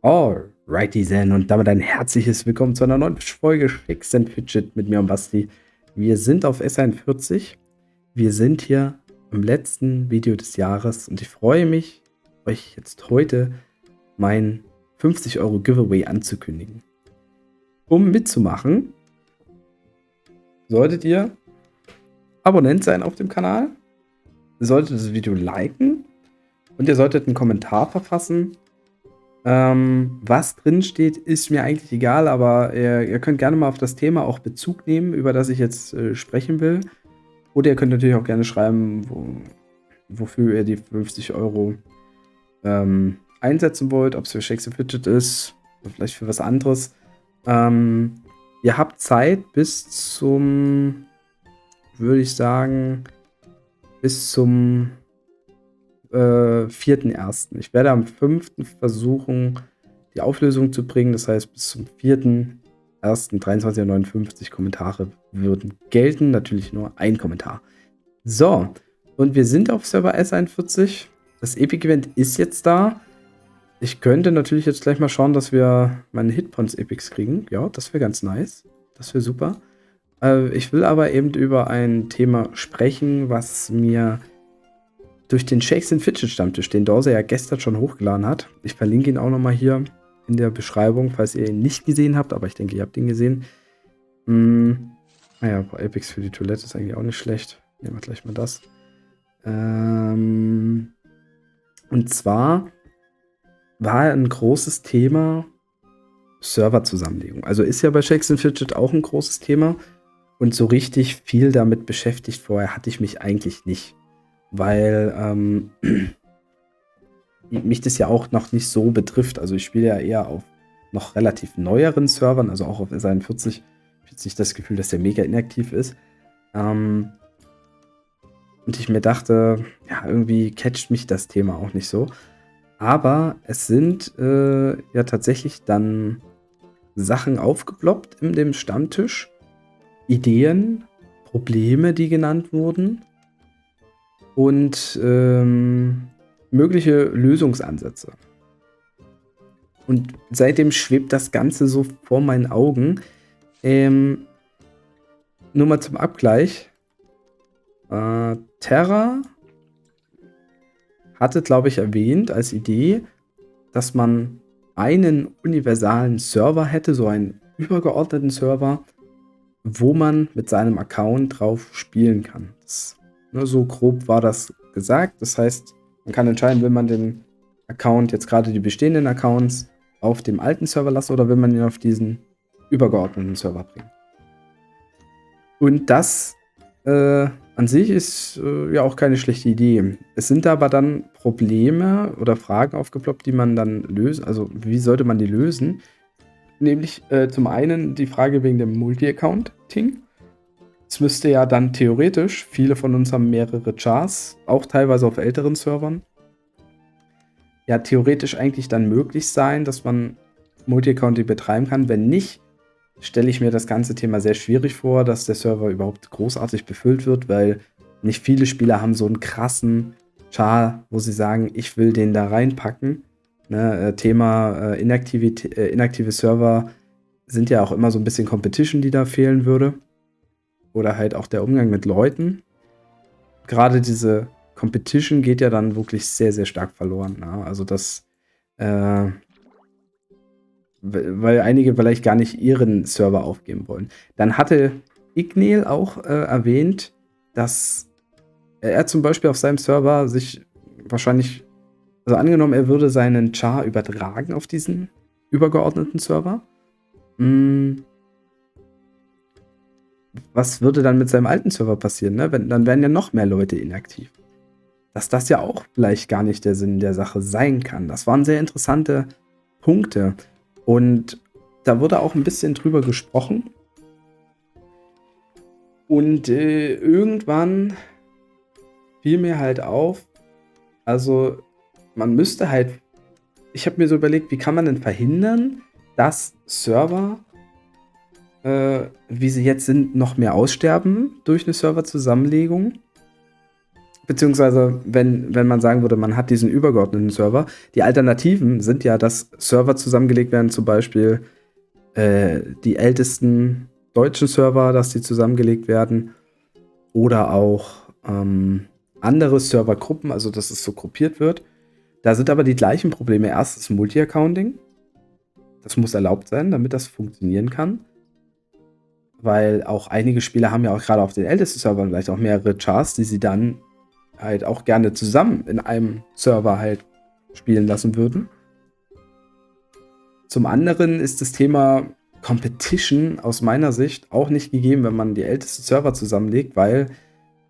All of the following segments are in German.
Alrighty then und damit ein herzliches Willkommen zu einer neuen Folge Fix and Fidget mit mir und Basti. Wir sind auf S41. Wir sind hier im letzten Video des Jahres und ich freue mich, euch jetzt heute mein 50 € Giveaway anzukündigen. Um mitzumachen, solltet ihr Abonnent sein auf dem Kanal, ihr solltet das Video liken und ihr solltet einen Kommentar verfassen. Was drin steht, ist mir eigentlich egal, aber ihr könnt gerne mal auf das Thema auch Bezug nehmen, über das ich jetzt sprechen will. Oder ihr könnt natürlich auch gerne schreiben, wofür ihr die 50 € einsetzen wollt, ob es für Shakes and Fidget ist oder vielleicht für was anderes. Ihr habt Zeit bis zum, würde ich sagen, bis zum 4.1. Ich werde am 5. versuchen, die Auflösung zu bringen. Das heißt, bis zum 4.1. 23:59 Uhr Kommentare würden gelten. Natürlich nur ein Kommentar. So, und wir sind auf Server S41. Das Epic Event ist jetzt da. Ich könnte natürlich jetzt gleich mal schauen, dass wir meine Hitpoints Epics kriegen. Ja, das wäre ganz nice. Das wäre super. Ich will aber eben über ein Thema sprechen, was mir durch den Shakes and Fidget Stammtisch, den Dorse ja gestern schon hochgeladen hat. Ich verlinke ihn auch nochmal hier in der Beschreibung, falls ihr ihn nicht gesehen habt, aber ich denke, ihr habt ihn gesehen. Naja, Epics für die Toilette ist eigentlich auch nicht schlecht. Nehmen wir gleich mal das. Und zwar war ein großes Thema Serverzusammenlegung. Also ist ja bei Shakes and Fidget auch ein großes Thema. Und so richtig viel damit beschäftigt vorher hatte ich mich eigentlich nicht. Weil mich das ja auch noch nicht so betrifft. Also ich spiele ja eher auf noch relativ neueren Servern, also auch auf S41. Ich habe jetzt nicht das Gefühl, dass der mega inaktiv ist. Und ich mir dachte, ja, irgendwie catcht mich das Thema auch nicht so. Aber es sind ja tatsächlich dann Sachen aufgeploppt in dem Stammtisch. Ideen, Probleme, die genannt wurden. Und mögliche Lösungsansätze. Und seitdem schwebt das Ganze so vor meinen Augen. Nur mal zum Abgleich. Terra hatte, glaube ich, erwähnt als Idee, dass man einen universalen Server hätte, so einen übergeordneten Server, wo man mit seinem Account drauf spielen kann. So grob war das gesagt. Das heißt, man kann entscheiden, will man den Account, jetzt gerade die bestehenden Accounts, auf dem alten Server lassen oder will man ihn auf diesen übergeordneten Server bringen. Und das an sich ist ja auch keine schlechte Idee. Es sind aber dann Probleme oder Fragen aufgeploppt, die man dann löst. Also wie sollte man die lösen? Nämlich zum einen die Frage wegen dem Multi-Account-Ting. Es müsste ja dann theoretisch, viele von uns haben mehrere Chars, auch teilweise auf älteren Servern, ja theoretisch eigentlich dann möglich sein, dass man Multi-Accounting betreiben kann. Wenn nicht, stelle ich mir das ganze Thema sehr schwierig vor, dass der Server überhaupt großartig befüllt wird, weil nicht viele Spieler haben so einen krassen Char, wo sie sagen, ich will den da reinpacken. Ne, Thema inaktive Server sind ja auch immer so ein bisschen Competition, die da fehlen würde. Oder halt auch der Umgang mit Leuten. Gerade diese Competition geht ja dann wirklich sehr, sehr stark verloren. Ne? Also das, weil einige vielleicht gar nicht ihren Server aufgeben wollen. Dann hatte Igneel auch erwähnt, dass er zum Beispiel auf seinem Server sich wahrscheinlich, also angenommen, er würde seinen Char übertragen auf diesen übergeordneten Server. Was würde dann mit seinem alten Server passieren? Ne? Dann wären ja noch mehr Leute inaktiv. Dass das ja auch vielleicht gar nicht der Sinn der Sache sein kann. Das waren sehr interessante Punkte. Und da wurde auch ein bisschen drüber gesprochen. Und irgendwann fiel mir halt auf, also man müsste halt, ich habe mir so überlegt, wie kann man denn verhindern, dass Server, wie sie jetzt sind, noch mehr aussterben durch eine Serverzusammenlegung. beziehungsweise wenn man sagen würde, man hat diesen übergeordneten Server, die Alternativen sind ja, dass Server zusammengelegt werden, zum Beispiel die ältesten deutschen Server, dass die zusammengelegt werden oder auch andere Servergruppen, also dass es so gruppiert wird. Da sind aber die gleichen Probleme. Erstens Multi-Accounting. Das muss erlaubt sein, damit das funktionieren kann. Weil auch einige Spieler haben ja auch gerade auf den ältesten Servern vielleicht auch mehrere Chars, die sie dann halt auch gerne zusammen in einem Server halt spielen lassen würden. Zum anderen ist das Thema Competition aus meiner Sicht auch nicht gegeben, wenn man die ältesten Server zusammenlegt, weil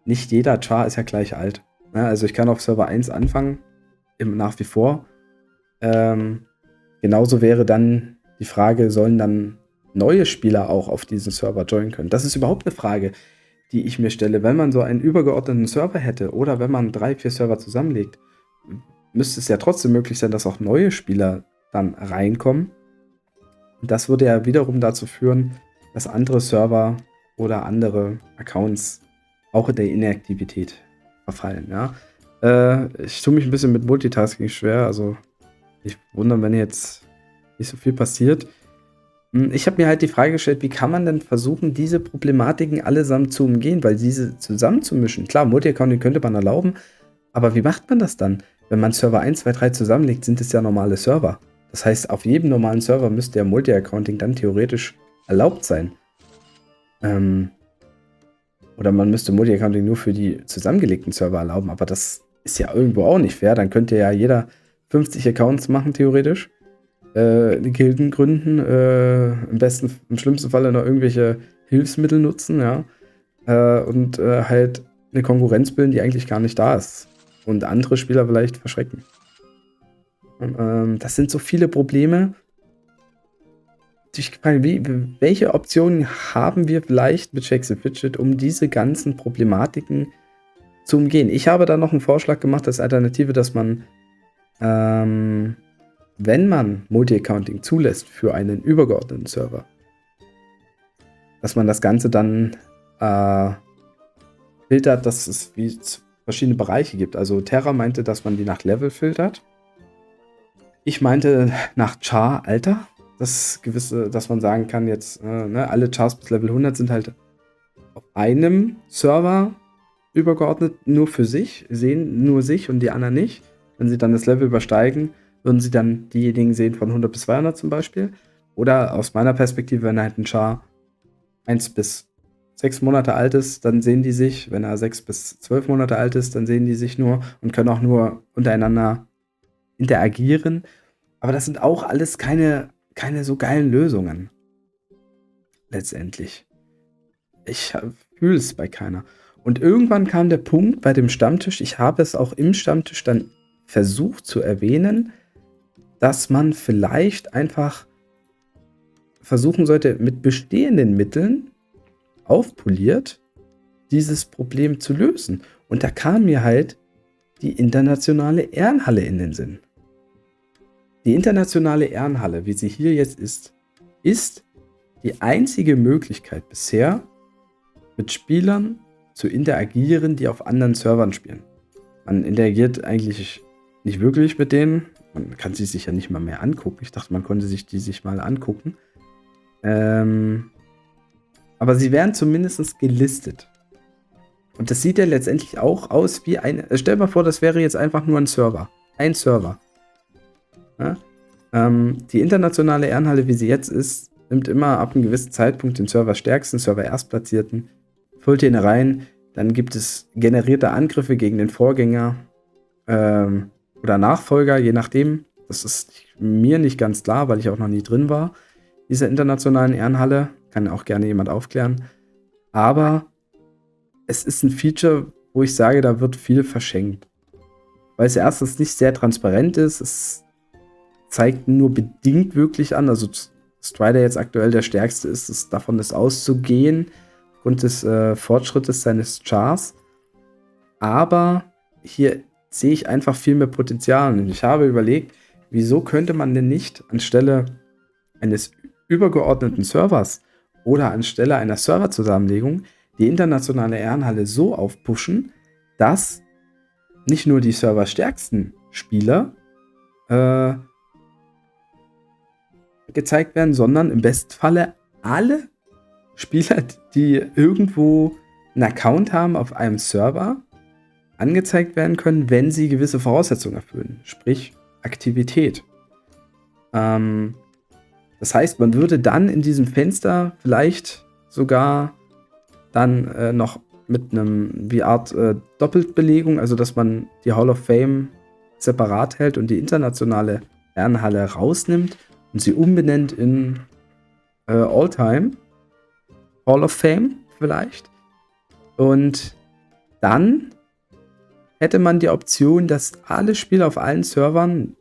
nicht jeder Char ist ja gleich alt. Ja, also ich kann auf Server 1 anfangen, nach wie vor. Genauso wäre dann die Frage, sollen dann neue Spieler auch auf diesen Server joinen können? Das ist überhaupt eine Frage, die ich mir stelle. Wenn man so einen übergeordneten Server hätte oder wenn man 3, 4 Server zusammenlegt, müsste es ja trotzdem möglich sein, dass auch neue Spieler dann reinkommen. Und das würde ja wiederum dazu führen, dass andere Server oder andere Accounts auch in der Inaktivität verfallen. Ja? Ich tue mich ein bisschen mit Multitasking schwer, also ich wundere, wenn jetzt nicht so viel passiert. Ich habe mir halt die Frage gestellt, wie kann man denn versuchen, diese Problematiken allesamt zu umgehen, weil diese zusammenzumischen, klar, Multi-Accounting könnte man erlauben, aber wie macht man das dann? Wenn man Server 1, 2, 3 zusammenlegt, sind es ja normale Server. Das heißt, auf jedem normalen Server müsste ja Multi-Accounting dann theoretisch erlaubt sein. Oder man müsste Multi-Accounting nur für die zusammengelegten Server erlauben, aber das ist ja irgendwo auch nicht fair. Dann könnte ja jeder 50 Accounts machen, theoretisch. Die Gilden gründen, im schlimmsten Falle noch irgendwelche Hilfsmittel nutzen, ja. Und halt eine Konkurrenz bilden, die eigentlich gar nicht da ist. Und andere Spieler vielleicht verschrecken. Das sind so viele Probleme. Ich frage, welche Optionen haben wir vielleicht mit Shakes and Fidget, um diese ganzen Problematiken zu umgehen? Ich habe da noch einen Vorschlag gemacht als Alternative, dass man, wenn man Multi-Accounting zulässt für einen übergeordneten Server, dass man das Ganze dann filtert, dass es wie verschiedene Bereiche gibt. Also Terra meinte, dass man die nach Level filtert. Ich meinte nach Char-Alter. Das gewisse, dass man sagen kann, jetzt, alle Chars bis Level 100 sind halt auf einem Server übergeordnet, nur für sich, sehen nur sich und die anderen nicht. Wenn sie dann das Level übersteigen, würden sie dann diejenigen sehen von 100 bis 200 zum Beispiel. Oder aus meiner Perspektive, wenn halt ein Char 1 bis 6 Monate alt ist, dann sehen die sich. Wenn er 6 bis 12 Monate alt ist, dann sehen die sich nur und können auch nur untereinander interagieren. Aber das sind auch alles keine so geilen Lösungen. Letztendlich. Ich fühle es bei keiner. Und irgendwann kam der Punkt bei dem Stammtisch, ich habe es auch im Stammtisch dann versucht zu erwähnen, dass man vielleicht einfach versuchen sollte, mit bestehenden Mitteln aufpoliert dieses Problem zu lösen. Und da kam mir halt die internationale Ehrenhalle in den Sinn. Die internationale Ehrenhalle, wie sie hier jetzt ist die einzige Möglichkeit bisher, mit Spielern zu interagieren, die auf anderen Servern spielen. Man interagiert eigentlich nicht wirklich mit denen. Man kann sie sich ja nicht mal mehr angucken. Ich dachte, man konnte sich die mal angucken. Aber sie werden zumindest gelistet. Und das sieht ja letztendlich auch aus wie eine. Stell dir mal vor, das wäre jetzt einfach nur ein Server. Ein Server. Ja? Die internationale Ehrenhalle, wie sie jetzt ist, nimmt immer ab einem gewissen Zeitpunkt den Server-Stärksten, Server-Erstplatzierten, füllt ihn rein. Dann gibt es generierte Angriffe gegen den Vorgänger oder Nachfolger, je nachdem. Das ist mir nicht ganz klar, weil ich auch noch nie drin war. Dieser internationalen Ehrenhalle. Kann auch gerne jemand aufklären. Aber es ist ein Feature, wo ich sage, da wird viel verschenkt. Weil es erstens nicht sehr transparent ist. Es zeigt nur bedingt wirklich an. Also Strider jetzt aktuell der stärkste ist, davon ist auszugehen. Aufgrund des Fortschrittes seines Chars. Aber hier sehe ich einfach viel mehr Potenzial. Und ich habe überlegt, wieso könnte man denn nicht anstelle eines übergeordneten Servers oder anstelle einer Serverzusammenlegung die internationale Ehrenhalle so aufpushen, dass nicht nur die serverstärksten Spieler gezeigt werden, sondern im besten Falle alle Spieler, die irgendwo einen Account haben auf einem Server, angezeigt werden können, wenn sie gewisse Voraussetzungen erfüllen, sprich Aktivität. Das heißt, man würde dann in diesem Fenster vielleicht sogar dann noch mit einem wie Art Doppelbelegung, also dass man die Hall of Fame separat hält und die internationale Ehrenhalle rausnimmt und sie umbenennt in All-Time Hall of Fame vielleicht. Und dann hätte man die Option, dass alle Spieler auf allen Servern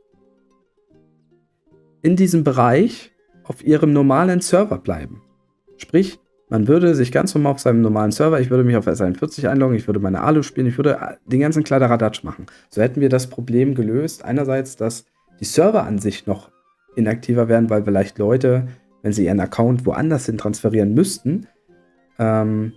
in diesem Bereich auf ihrem normalen Server bleiben. Sprich, man würde sich ganz normal auf seinem normalen Server, ich würde mich auf S41 einloggen, ich würde meine Alu spielen, ich würde den ganzen Kladderadatsch machen. So hätten wir das Problem gelöst. Einerseits, dass die Server an sich noch inaktiver werden, weil vielleicht Leute, wenn sie ihren Account woanders hin transferieren müssten, dann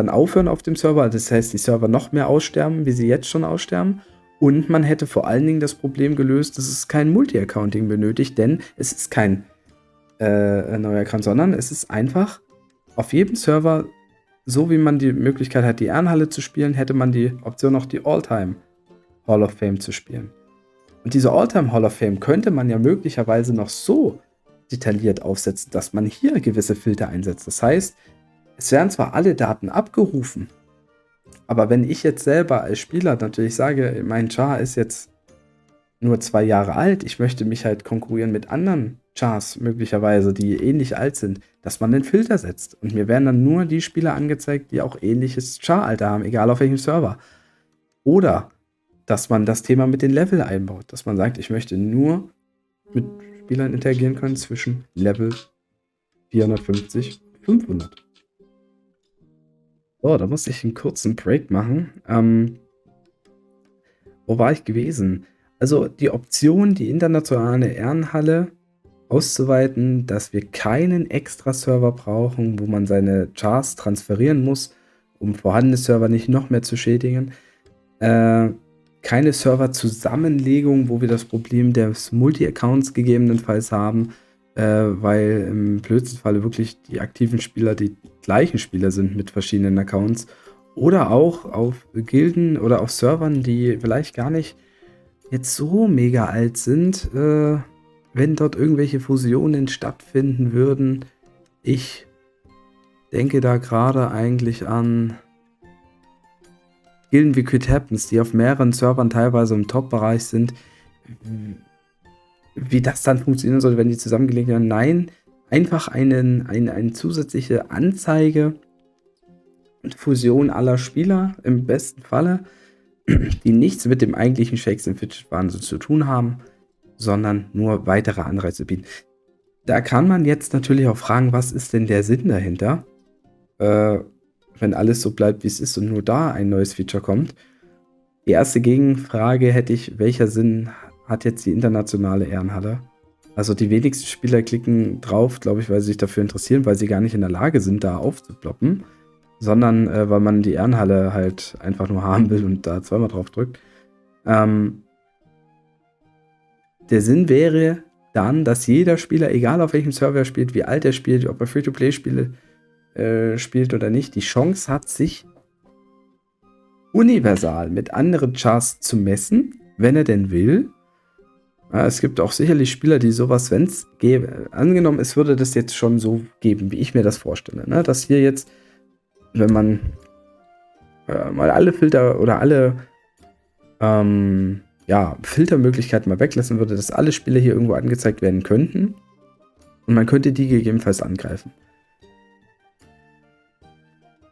aufhören auf dem Server. Das heißt, die Server noch mehr aussterben, wie sie jetzt schon aussterben. Und man hätte vor allen Dingen das Problem gelöst, dass es kein Multi-Accounting benötigt, denn es ist kein neuer Account, sondern es ist einfach auf jedem Server, so wie man die Möglichkeit hat, die Ehrenhalle zu spielen, hätte man die Option noch die All-Time Hall of Fame zu spielen. Und diese All-Time Hall of Fame könnte man ja möglicherweise noch so detailliert aufsetzen, dass man hier gewisse Filter einsetzt. Das heißt, es werden zwar alle Daten abgerufen, aber wenn ich jetzt selber als Spieler natürlich sage, mein Char ist jetzt nur 2 Jahre alt, ich möchte mich halt konkurrieren mit anderen Chars möglicherweise, die ähnlich alt sind, dass man den Filter setzt. Und mir werden dann nur die Spieler angezeigt, die auch ähnliches Char-Alter haben, egal auf welchem Server. Oder dass man das Thema mit den Level einbaut, dass man sagt, ich möchte nur mit Spielern interagieren können zwischen Level 450 und 500. So, da musste ich einen kurzen Break machen. Wo war ich gewesen? Also die Option, die internationale Ehrenhalle auszuweiten, dass wir keinen extra Server brauchen, wo man seine Chars transferieren muss, um vorhandene Server nicht noch mehr zu schädigen. Keine Server-Zusammenlegung, wo wir das Problem des Multi-Accounts gegebenenfalls haben, weil im blödsten Falle wirklich die aktiven Spieler die gleichen Spieler sind mit verschiedenen Accounts. Oder auch auf Gilden oder auf Servern, die vielleicht gar nicht jetzt so mega alt sind, wenn dort irgendwelche Fusionen stattfinden würden. Ich denke da gerade eigentlich an Gilden wie Quit Happens, die auf mehreren Servern teilweise im Top-Bereich sind. Wie das dann funktionieren soll, wenn die zusammengelegt werden. Nein, einfach eine zusätzliche Anzeige und Fusion aller Spieler im besten Falle, die nichts mit dem eigentlichen Shakes and Fidget Wahnsinn zu tun haben, sondern nur weitere Anreize bieten. Da kann man jetzt natürlich auch fragen, was ist denn der Sinn dahinter, wenn alles so bleibt, wie es ist und nur da ein neues Feature kommt. Die erste Gegenfrage hätte ich, welcher Sinn hat jetzt die internationale Ehrenhalle? Also die wenigsten Spieler klicken drauf, glaube ich, weil sie sich dafür interessieren, weil sie gar nicht in der Lage sind, da aufzuploppen, sondern weil man die Ehrenhalle halt einfach nur haben will und da zweimal drauf drückt. Der Sinn wäre dann, dass jeder Spieler, egal auf welchem Server er spielt, wie alt er spielt, ob er Free-to-Play-Spiele spielt oder nicht, die Chance hat, sich universal mit anderen Chars zu messen, wenn er denn will. Es gibt auch sicherlich Spieler, die sowas, wenn es gäbe, angenommen, es würde das jetzt schon so geben, wie ich mir das vorstelle, ne? Dass hier jetzt, wenn man mal alle Filter oder alle Filtermöglichkeiten mal weglassen würde, dass alle Spieler hier irgendwo angezeigt werden könnten und man könnte die gegebenenfalls angreifen.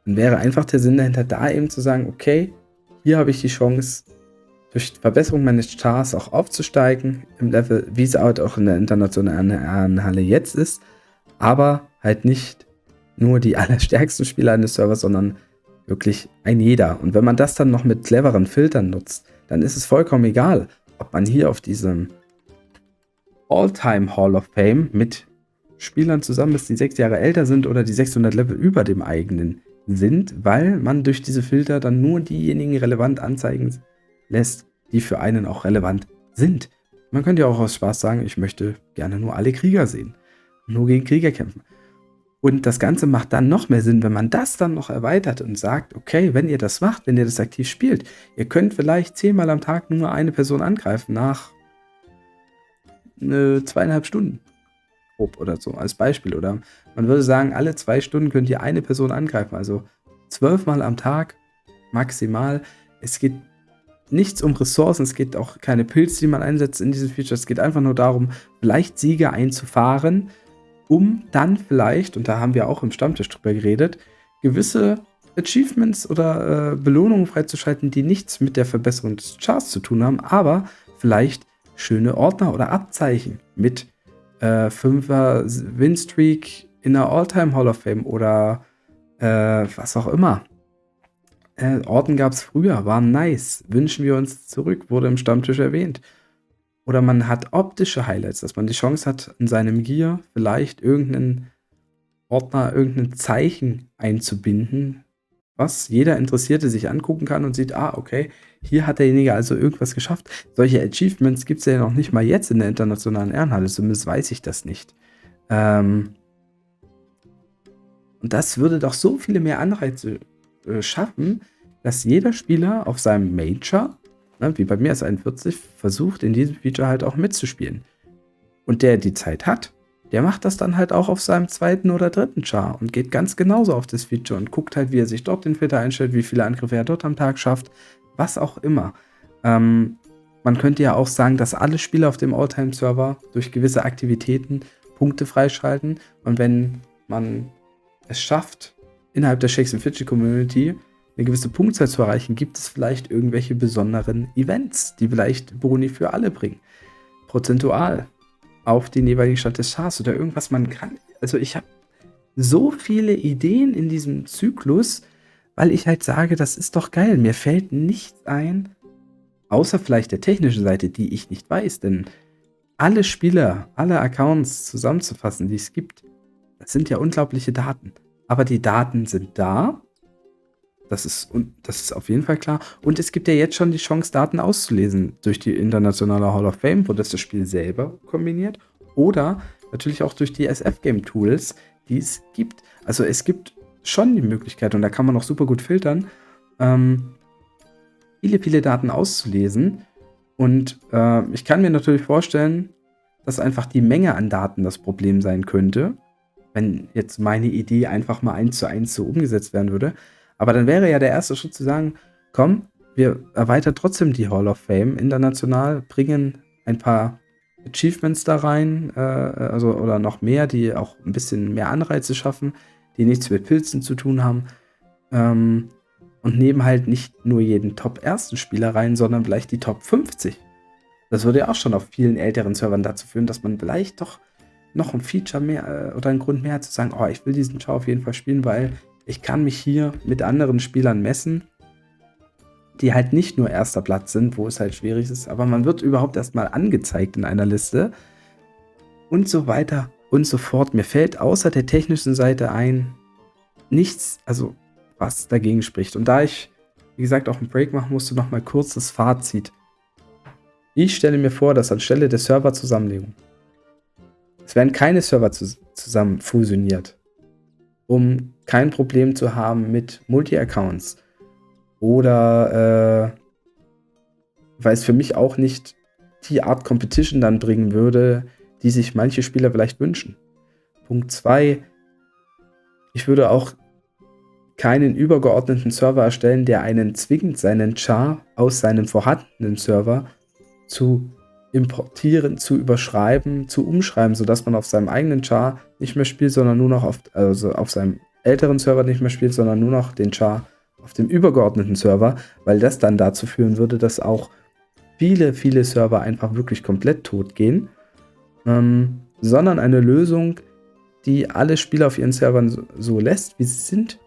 Dann wäre einfach der Sinn dahinter, da eben zu sagen, okay, hier habe ich die Chance, durch Verbesserung meines Chars auch aufzusteigen im Level, wie es halt auch in der internationalen Ehrenhalle jetzt ist, aber halt nicht nur die allerstärksten Spieler eines Servers, sondern wirklich ein jeder. Und wenn man das dann noch mit cleveren Filtern nutzt, dann ist es vollkommen egal, ob man hier auf diesem All-Time Hall of Fame mit Spielern zusammen ist, die 6 Jahre älter sind oder die 600 Level über dem eigenen sind, weil man durch diese Filter dann nur diejenigen relevant anzeigen lässt, die für einen auch relevant sind. Man könnte ja auch aus Spaß sagen, ich möchte gerne nur alle Krieger sehen, nur gegen Krieger kämpfen. Und das Ganze macht dann noch mehr Sinn, wenn man das dann noch erweitert und sagt, okay, wenn ihr das macht, wenn ihr das aktiv spielt, ihr könnt vielleicht 10-mal am Tag nur eine Person angreifen nach 2,5 Stunden grob oder so, als Beispiel. Oder man würde sagen, alle 2 Stunden könnt ihr eine Person angreifen, also 12-mal am Tag maximal. Es geht nichts um Ressourcen, es geht auch keine Pilze, die man einsetzt in diesem Feature. Es geht einfach nur darum, vielleicht Siege einzufahren, um dann vielleicht, und da haben wir auch im Stammtisch drüber geredet, gewisse Achievements oder Belohnungen freizuschalten, die nichts mit der Verbesserung des Charts zu tun haben, aber vielleicht schöne Ordner oder Abzeichen mit 5er Winstreak in der All-Time Hall of Fame oder was auch immer. Orden gab es früher, waren nice, wünschen wir uns zurück, wurde im Stammtisch erwähnt. Oder man hat optische Highlights, dass man die Chance hat, in seinem Gear vielleicht irgendeinen Ordner, irgendein Zeichen einzubinden, was jeder Interessierte sich angucken kann und sieht, okay, hier hat derjenige also irgendwas geschafft. Solche Achievements gibt es ja noch nicht mal jetzt in der Internationalen Ehrenhalle, zumindest weiß ich das nicht. Und das würde doch so viele mehr Anreize schaffen, dass jeder Spieler auf seinem Major, wie bei mir ist 41, versucht in diesem Feature halt auch mitzuspielen. Und der die Zeit hat, der macht das dann halt auch auf seinem 2. oder 3. Char und geht ganz genauso auf das Feature und guckt halt, wie er sich dort den Filter einstellt, wie viele Angriffe er dort am Tag schafft, was auch immer. Man könnte ja auch sagen, dass alle Spieler auf dem Alltime-Server durch gewisse Aktivitäten Punkte freischalten und wenn man es schafft, innerhalb der Shakes and Fidget Community eine gewisse Punktzahl zu erreichen, gibt es vielleicht irgendwelche besonderen Events, die vielleicht Boni für alle bringen. Prozentual auf den jeweiligen Stand des Chars oder irgendwas man kann. Also ich habe so viele Ideen in diesem Zyklus, weil ich halt sage, das ist doch geil. Mir fällt nichts ein, außer vielleicht der technischen Seite, die ich nicht weiß, denn alle Spieler, alle Accounts zusammenzufassen, die es gibt, das sind ja unglaubliche Daten. Aber die Daten sind da. Das ist auf jeden Fall klar. Und es gibt ja jetzt schon die Chance, Daten auszulesen durch die Internationale Hall of Fame, wo das Spiel selber kombiniert. Oder natürlich auch durch die SF-Game-Tools, die es gibt. Also es gibt schon die Möglichkeit, und da kann man auch super gut filtern, viele, viele Daten auszulesen. Und ich kann mir natürlich vorstellen, dass einfach die Menge an Daten das Problem sein könnte, wenn jetzt meine Idee einfach mal 1:1 so umgesetzt werden würde. Aber dann wäre ja der erste Schritt zu sagen, komm, wir erweitern trotzdem die Hall of Fame international, bringen ein paar Achievements da rein, oder noch mehr, die auch ein bisschen mehr Anreize schaffen, die nichts mit Pilzen zu tun haben, und nehmen halt nicht nur jeden Top-1. Spieler rein, sondern vielleicht die Top 50. Das würde ja auch schon auf vielen älteren Servern dazu führen, dass man vielleicht doch noch ein Feature mehr oder einen Grund mehr hat zu sagen, ich will diesen Char auf jeden Fall spielen, weil ich kann mich hier mit anderen Spielern messen, die halt nicht nur 1. Platz sind, wo es halt schwierig ist, aber man wird überhaupt erstmal angezeigt in einer Liste und so weiter und so fort. Mir fällt außer der technischen Seite nichts, also was dagegen spricht. Und da ich, wie gesagt, auch einen Break machen musste, noch mal kurz das Fazit. Ich stelle mir vor, dass anstelle der Serverzusammenlegung es werden keine Server zusammen fusioniert, um kein Problem zu haben mit Multi-Accounts. Oder weil es für mich auch nicht die Art Competition dann bringen würde, die sich manche Spieler vielleicht wünschen. Punkt 2, ich würde auch keinen übergeordneten Server erstellen, der einen zwingt, seinen Char aus seinem vorhandenen Server zu importieren, zu überschreiben, zu umschreiben, sodass man auf seinem eigenen Char nicht mehr spielt, sondern nur noch auf seinem älteren Server nicht mehr spielt, sondern nur noch den Char auf dem übergeordneten Server, weil das dann dazu führen würde, dass auch viele, viele Server einfach wirklich komplett tot gehen, sondern eine Lösung, die alle Spieler auf ihren Servern so lässt, wie sie sind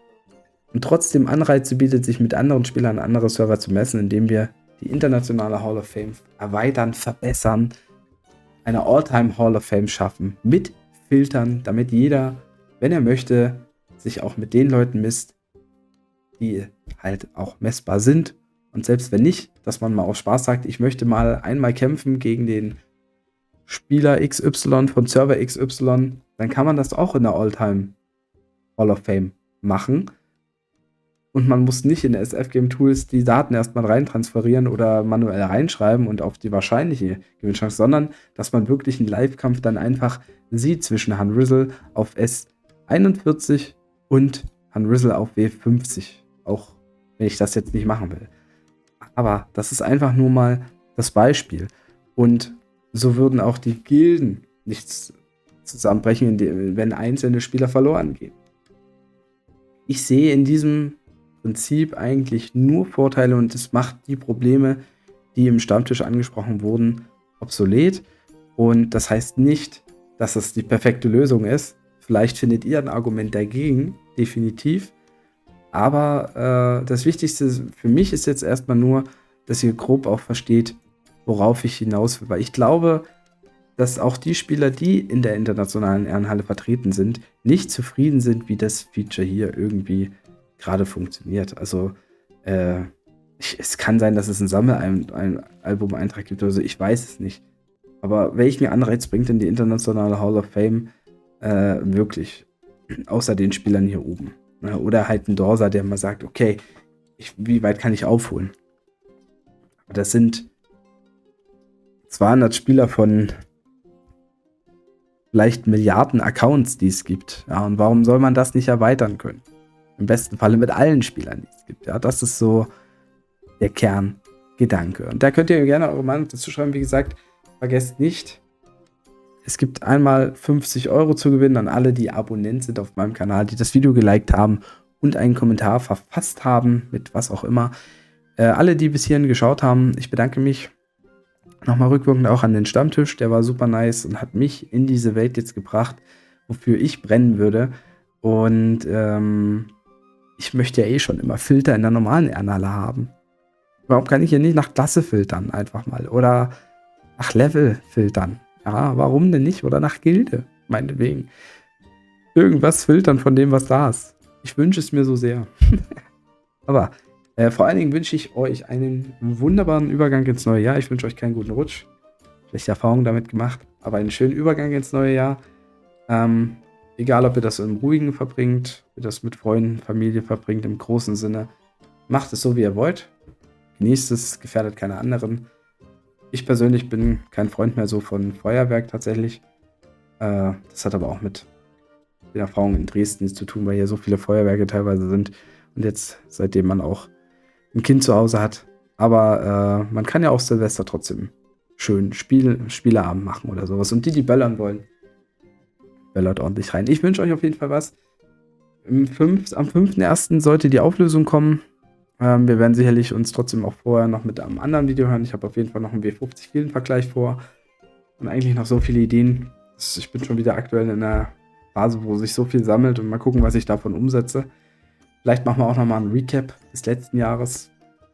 und trotzdem Anreize bietet, sich mit anderen Spielern an andere Server zu messen, indem wir die internationale Hall of Fame erweitern, verbessern, eine All-Time Hall of Fame schaffen, mit Filtern, damit jeder, wenn er möchte, sich auch mit den Leuten misst, die halt auch messbar sind. Und selbst wenn nicht, dass man mal aus Spaß sagt, ich möchte mal einmal kämpfen gegen den Spieler XY von Server XY, dann kann man das auch in der All-Time Hall of Fame machen. Und man muss nicht in der SF Game Tools die Daten erstmal reintransferieren oder manuell reinschreiben und auf die wahrscheinliche Gewinnchance, sondern dass man wirklich einen Live-Kampf dann einfach sieht zwischen Han Rizzle auf S41 und Han Rizzle auf W50. Auch wenn ich das jetzt nicht machen will. Aber das ist einfach nur mal das Beispiel. Und so würden auch die Gilden nichts zusammenbrechen, wenn einzelne Spieler verloren gehen. Ich sehe in diesem Prinzip eigentlich nur Vorteile und es macht die Probleme, die im Stammtisch angesprochen wurden, obsolet. Und das heißt nicht, dass es die perfekte Lösung ist. Vielleicht findet ihr ein Argument dagegen, definitiv. Aber das Wichtigste für mich ist jetzt erstmal nur, dass ihr grob auch versteht, worauf ich hinaus will. Weil ich glaube, dass auch die Spieler, die in der internationalen Ehrenhalle vertreten sind, nicht zufrieden sind, wie das Feature hier irgendwie gerade funktioniert. Also es kann sein, dass es ein Sammelalbum-Eintrag gibt oder so, ich weiß es nicht. Aber welchen Anreiz bringt denn die internationale Hall of Fame wirklich? Außer den Spielern hier oben. Oder halt ein Dorsa, der mal sagt, okay, wie weit kann ich aufholen? Das sind 200 Spieler von vielleicht Milliarden Accounts, die es gibt. Ja, und warum soll man das nicht erweitern können? Im besten Falle mit allen Spielern, die es gibt. Ja, das ist so der Kerngedanke. Und da könnt ihr gerne eure Meinung dazu schreiben. Wie gesagt, vergesst nicht, es gibt einmal 50 € zu gewinnen an alle, die Abonnent sind auf meinem Kanal, die das Video geliked haben und einen Kommentar verfasst haben, mit was auch immer. Alle, die bis hierhin geschaut haben, ich bedanke mich. Nochmal rückwirkend auch an den Stammtisch, der war super nice und hat mich in diese Welt jetzt gebracht, wofür ich brennen würde. Und ich möchte ja eh schon immer Filter in der normalen Ehrenhalle haben. Warum kann ich hier nicht nach Klasse filtern einfach mal? Oder nach Level filtern? Ja, warum denn nicht? Oder nach Gilde, meinetwegen. Irgendwas filtern von dem, was da ist. Ich wünsche es mir so sehr. Aber vor allen Dingen wünsche ich euch einen wunderbaren Übergang ins neue Jahr. Ich wünsche euch keinen guten Rutsch. Schlechte Erfahrungen damit gemacht. Aber einen schönen Übergang ins neue Jahr. Egal, ob ihr das im Ruhigen verbringt, ob ihr das mit Freunden, Familie verbringt, im großen Sinne. Macht es so, wie ihr wollt. Genießt es, gefährdet keine anderen. Ich persönlich bin kein Freund mehr so von Feuerwerk tatsächlich. Das hat aber auch mit den Erfahrungen in Dresden zu tun, weil hier so viele Feuerwerke teilweise sind. Und jetzt, seitdem man auch ein Kind zu Hause hat. Aber man kann ja auch Silvester trotzdem schön Spieleabend machen oder sowas. Und die böllern wollen, böllert ordentlich rein. Ich wünsche euch auf jeden Fall was. Am 5.1. sollte die Auflösung kommen. Wir werden sicherlich uns trotzdem auch vorher noch mit einem anderen Video hören. Ich habe auf jeden Fall noch einen W50-Gilden-Vergleich vor. Und eigentlich noch so viele Ideen. Ich bin schon wieder aktuell in einer Phase, wo sich so viel sammelt. Und mal gucken, was ich davon umsetze. Vielleicht machen wir auch nochmal einen Recap des letzten Jahres.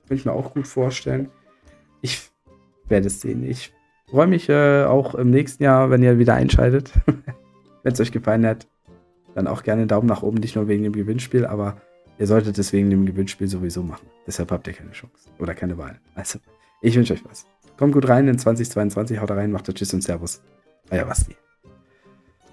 Könnte ich mir auch gut vorstellen. Ich werde es sehen. Ich freue mich auch im nächsten Jahr, wenn ihr wieder einschaltet. Wenn es euch gefallen hat, dann auch gerne einen Daumen nach oben. Nicht nur wegen dem Gewinnspiel, aber ihr solltet es wegen dem Gewinnspiel sowieso machen. Deshalb habt ihr keine Chance. Oder keine Wahl. Also, ich wünsche euch was. Kommt gut rein in 2022. Haut rein, macht Tschüss und Servus. Euer Basti.